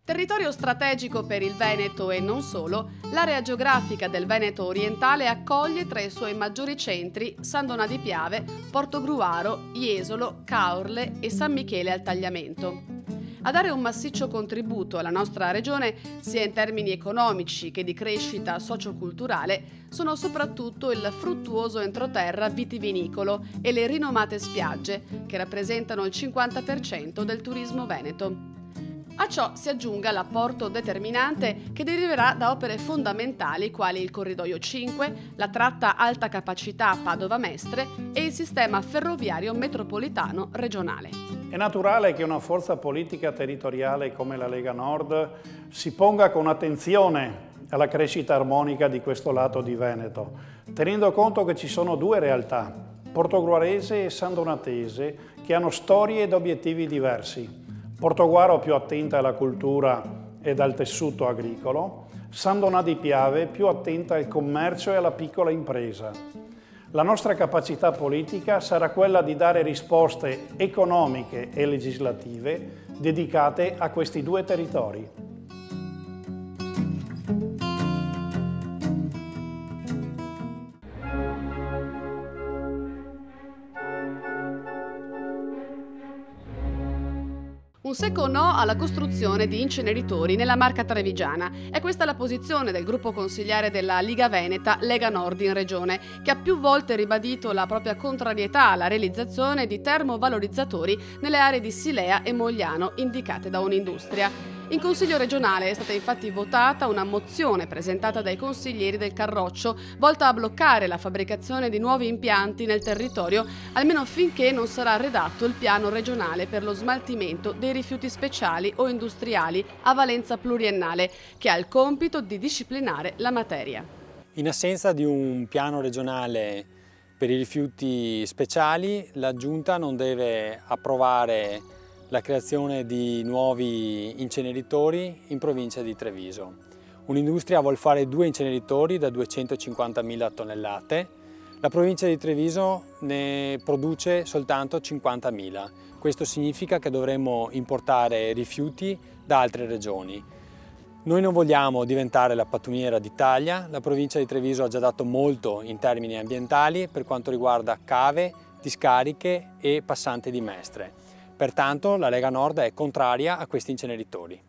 Territorio strategico per il Veneto e non solo, l'area geografica del Veneto orientale accoglie tra i suoi maggiori centri San Donà di Piave, Portogruaro, Jesolo, Caorle e San Michele al Tagliamento. A dare un massiccio contributo alla nostra regione, sia in termini economici che di crescita socioculturale, sono soprattutto il fruttuoso entroterra vitivinicolo e le rinomate spiagge, che rappresentano il 50% del turismo veneto. A ciò si aggiunga l'apporto determinante che deriverà da opere fondamentali quali il Corridoio 5, la tratta alta capacità Padova-Mestre e il sistema ferroviario metropolitano regionale. È naturale che una forza politica territoriale come la Lega Nord si ponga con attenzione alla crescita armonica di questo lato di Veneto, tenendo conto che ci sono due realtà, portogruarese e sandonatese, che hanno storie ed obiettivi diversi. Portogruaro più attenta alla cultura ed al tessuto agricolo, San Donà di Piave più attenta al commercio e alla piccola impresa. La nostra capacità politica sarà quella di dare risposte economiche e legislative dedicate a questi due territori. Un secco no alla costruzione di inceneritori nella Marca Trevigiana. È questa la posizione del gruppo consigliare della Liga Veneta, Lega Nord in Regione, che ha più volte ribadito la propria contrarietà alla realizzazione di termovalorizzatori nelle aree di Silea e Mogliano indicate da Unindustria. In Consiglio regionale è stata infatti votata una mozione presentata dai consiglieri del Carroccio volta a bloccare la fabbricazione di nuovi impianti nel territorio, almeno finché non sarà redatto il piano regionale per lo smaltimento dei rifiuti speciali o industriali a valenza pluriennale, che ha il compito di disciplinare la materia. In assenza di un piano regionale per i rifiuti speciali, la Giunta non deve approvare la creazione di nuovi inceneritori in provincia di Treviso. Un'industria vuol fare 2 inceneritori da 250.000 tonnellate, la provincia di Treviso ne produce soltanto 50.000. Questo significa che dovremmo importare rifiuti da altre regioni. Noi non vogliamo diventare la pattumiera d'Italia, la provincia di Treviso ha già dato molto in termini ambientali per quanto riguarda cave, discariche e passante di Mestre. Pertanto la Lega Nord è contraria a questi inceneritori.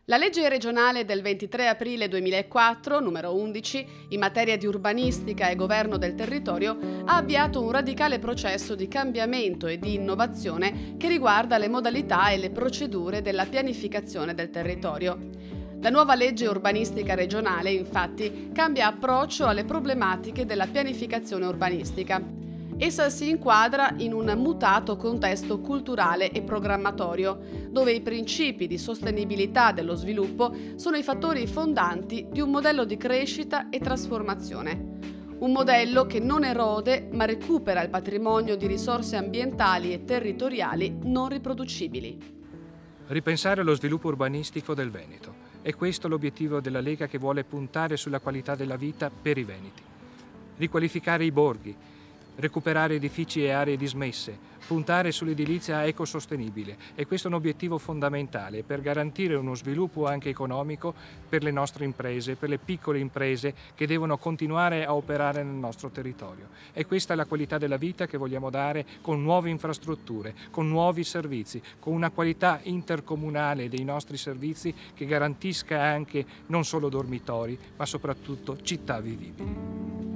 La legge regionale del 23 aprile 2004, numero 11, in materia di urbanistica e governo del territorio, ha avviato un radicale processo di cambiamento e di innovazione che riguarda le modalità e le procedure della pianificazione del territorio. La nuova legge urbanistica regionale, infatti, cambia approccio alle problematiche della pianificazione urbanistica. Essa si inquadra in un mutato contesto culturale e programmatorio, dove i principi di sostenibilità dello sviluppo sono i fattori fondanti di un modello di crescita e trasformazione. Un modello che non erode, ma recupera il patrimonio di risorse ambientali e territoriali non riproducibili. Ripensare lo sviluppo urbanistico del Veneto. È questo l'obiettivo della Lega, che vuole puntare sulla qualità della vita per i veneti. Riqualificare i borghi, recuperare edifici e aree dismesse, puntare sull'edilizia ecosostenibile. E questo è un obiettivo fondamentale per garantire uno sviluppo anche economico per le nostre imprese, per le piccole imprese che devono continuare a operare nel nostro territorio. E questa è la qualità della vita che vogliamo dare con nuove infrastrutture, con nuovi servizi, con una qualità intercomunale dei nostri servizi che garantisca anche non solo dormitori, ma soprattutto città vivibili.